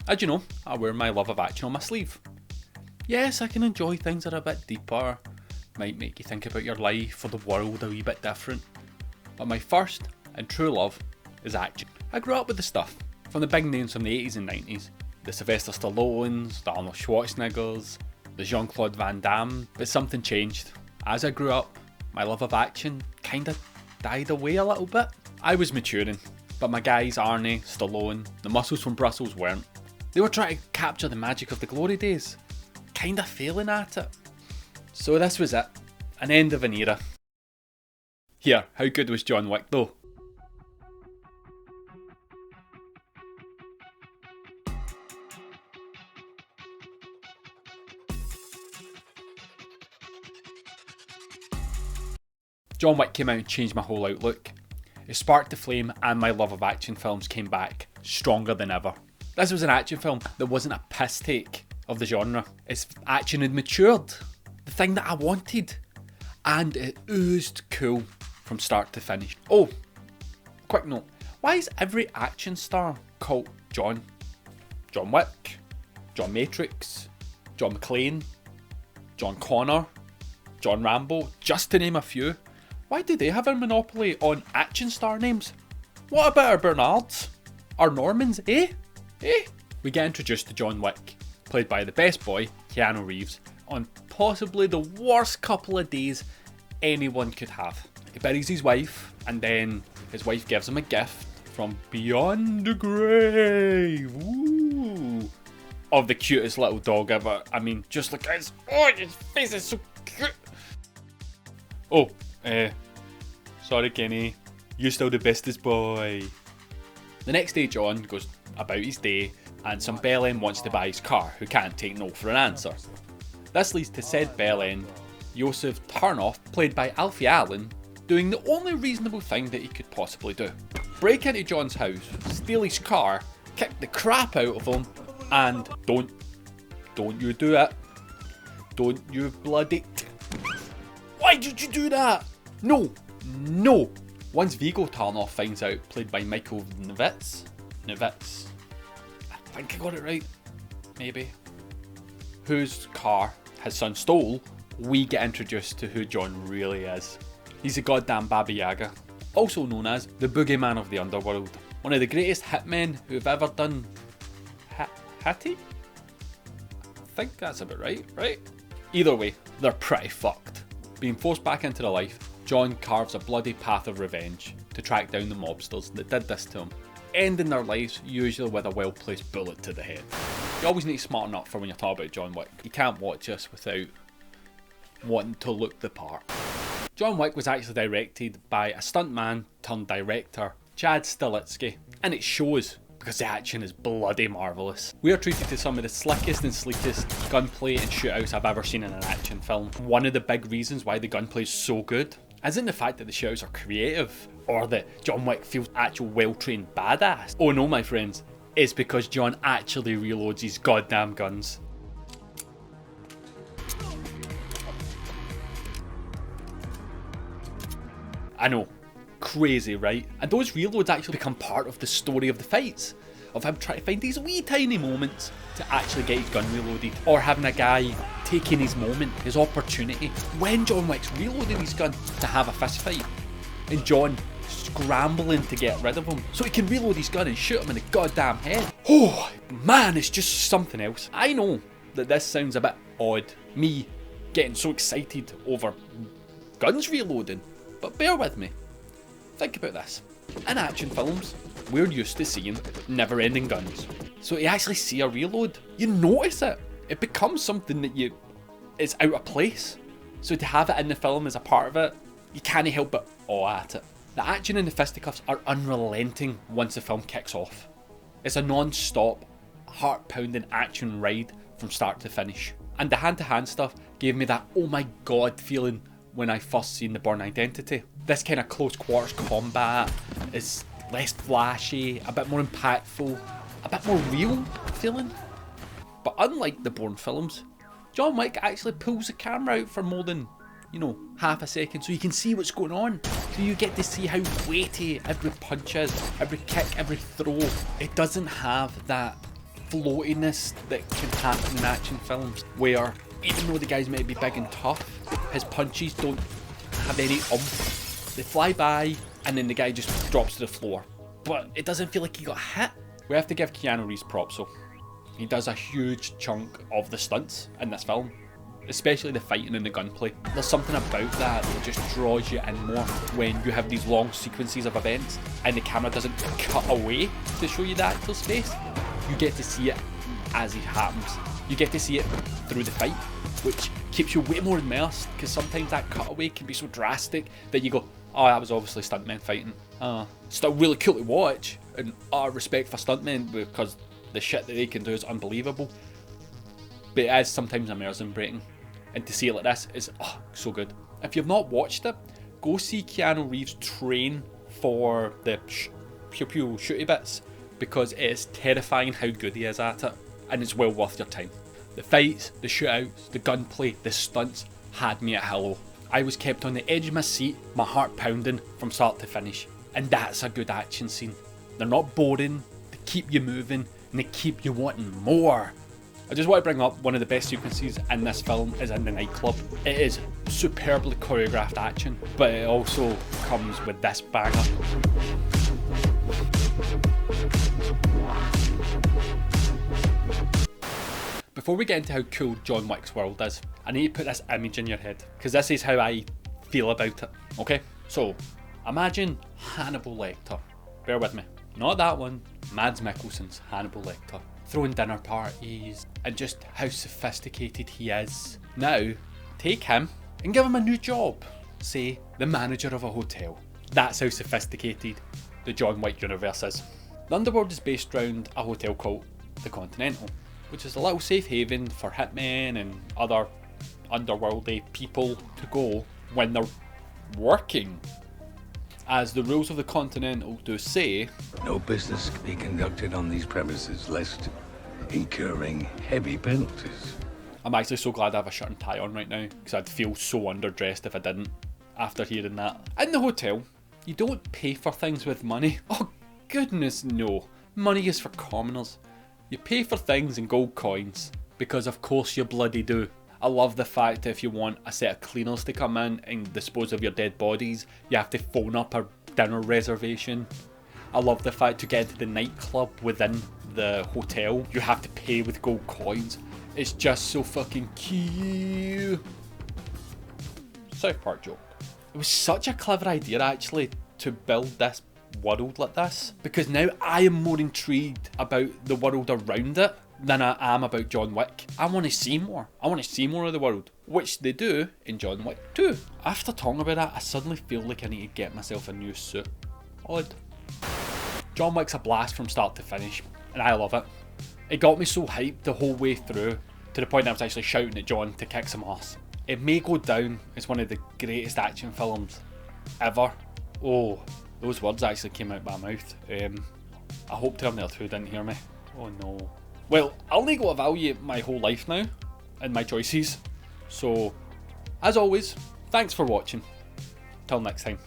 As you know, I wear my love of action on my sleeve. Yes, I can enjoy things that are a bit deeper, might make you think about your life or the world a wee bit different, but my first and true love is action. I grew up with the stuff, from the big names from the 80s and 90s, the Sylvester Stallones, the Arnold Schwarzeneggers, the Jean-Claude Van Damme, but something changed. As I grew up, my love of action kinda died away a little bit. I was maturing, but my guys Arnie, Stallone, the muscles from Brussels weren't. They were trying to capture the magic of the glory days, kinda failing at it. So this was it, an end of an era. Here, how good was John Wick though? John Wick came out and changed my whole outlook. It sparked the flame and my love of action films came back, stronger than ever. This was an action film that wasn't a piss take of the genre. Its action had matured, the thing that I wanted, and it oozed cool from start to finish. Oh, quick note, why is every action star called John? John Wick, John Matrix, John McClane, John Connor, John Rambo, just to name a few. Why do they have a monopoly on action star names? What about our Bernards? Our Normans, eh? Eh? We get introduced to John Wick, played by the best boy, Keanu Reeves, on possibly the worst couple of days anyone could have. He buries his wife, and then his wife gives him a gift from beyond the grave. Ooh. Of the cutest little dog ever. I mean, just look at his face is so cute. Oh, sorry Kenny, you're still the bestest boy. The next day John goes about his day and some bellend wants to buy his car who can't take no for an answer. This leads to said bellend, Joseph Turnoff, played by Alfie Allen, doing the only reasonable thing that he could possibly do. Break into John's house, steal his car, kick the crap out of him, and don't you do it. Don't you bloody... Why did you do that? No. Once Viggo Tarnoff finds out, played by Michael Novitz, I think I got it right, maybe, whose car his son stole, we get introduced to who John really is. He's a goddamn Baba Yaga, also known as the boogeyman of the underworld, one of the greatest hitmen who've ever done Hattie? I think that's about right? Either way, they're pretty fucked. Being forced back into the life, John carves a bloody path of revenge to track down the mobsters that did this to him, ending their lives usually with a well-placed bullet to the head. You always need to smarten up for when you're talking about John Wick. You can't watch this without wanting to look the part. John Wick was actually directed by a stuntman turned director, Chad Stiletzky, and it shows because the action is bloody marvellous. We are treated to some of the slickest and sleekest gunplay and shootouts I've ever seen in an action film. One of the big reasons why the gunplay is so good isn't the fact that the shootouts are creative or that John Wick feels actual well-trained badass. Oh no, my friends, it's because John actually reloads his goddamn guns. I know, crazy, right? And those reloads actually become part of the story of the fights, of him trying to find these wee tiny moments to actually get his gun reloaded, or having a guy taking his moment, his opportunity, when John Wick's reloading his gun to have a fist fight, and John scrambling to get rid of him so he can reload his gun and shoot him in the goddamn head. Oh man, it's just something else. I know that this sounds a bit odd, me getting so excited over guns reloading, but bear with me. Think about this. In action films, we're used to seeing never-ending guns. So to actually see a reload, you notice it. It becomes something that is out of place. So to have it in the film as a part of it, you can't help but awe at it. The action and the fisticuffs are unrelenting once the film kicks off. It's a non-stop, heart-pounding action ride from start to finish. And the hand-to-hand stuff gave me that oh my god feeling when I first seen The Bourne Identity. This kind of close quarters combat is less flashy, a bit more impactful, a bit more real feeling. But unlike the Bourne films, John Wick actually pulls the camera out for more than, half a second so you can see what's going on. So you get to see how weighty every punch is, every kick, every throw. It doesn't have that floatiness that can happen in action films, where even though the guys may be big and tough, his punches don't have any oomph. They fly by and then the guy just drops to the floor. But it doesn't feel like he got hit. We have to give Keanu Reeves props though. He does a huge chunk of the stunts in this film, especially the fighting and the gunplay. There's something about that just draws you in more when you have these long sequences of events and the camera doesn't cut away to show you the actor's face. You get to see it as it happens. You get to see it through the fight, which keeps you way more immersed, because sometimes that cutaway can be so drastic that you go, oh, that was obviously stuntmen fighting. Still really cool to watch, and respect for stuntmen because the shit that they can do is unbelievable. But it is sometimes immersion breaking, and to see it like this is so good. If you've not watched it, go see Keanu Reeves train for the pew pew shooty bits, because it is terrifying how good he is at it, and it's well worth your time. The fights, the shootouts, the gunplay, the stunts had me at hello. I was kept on the edge of my seat, my heart pounding from start to finish. And that's a good action scene. They're not boring, they keep you moving, and they keep you wanting more. I just want to bring up one of the best sequences in this film is in the nightclub. It is superbly choreographed action, but it also comes with this banger. Before we get into how cool John Wick's world is, I need to put this image in your head, because this is how I feel about it, okay? So, imagine Hannibal Lecter. Bear with me. Not that one. Mads Mikkelsen's Hannibal Lecter. Throwing dinner parties, and just how sophisticated he is. Now, take him and give him a new job. Say, the manager of a hotel. That's how sophisticated the John Wick universe is. The underworld is based around a hotel called the Continental, which is a little safe haven for hitmen and other underworldy people to go when they're working. As the rules of the Continental do say, no business can be conducted on these premises lest incurring heavy penalties. I'm actually so glad I have a shirt and tie on right now, because I'd feel so underdressed if I didn't after hearing that. In the hotel, you don't pay for things with money. Oh goodness no. Money is for commoners. You pay for things in gold coins, because of course you bloody do. I love the fact that if you want a set of cleaners to come in and dispose of your dead bodies, you have to phone up a dinner reservation. I love the fact to get into the nightclub within the hotel, you have to pay with gold coins. It's just so fucking cute. South Park joke. It was such a clever idea actually to build this world like this, because now I am more intrigued about the world around it than I am about John Wick. I want to see more. I want to see more of the world, which they do in John Wick 2. After talking about that, I suddenly feel like I need to get myself a new suit. Odd. John Wick's a blast from start to finish, and I love it. It got me so hyped the whole way through, to the point I was actually shouting at John to kick some ass. It may go down as one of the greatest action films ever. Oh, those words actually came out my mouth. I hope Terminator 2 didn't hear me. Oh no. Well, I'll need to evaluate my whole life now, and my choices. So, as always, thanks for watching. Till next time.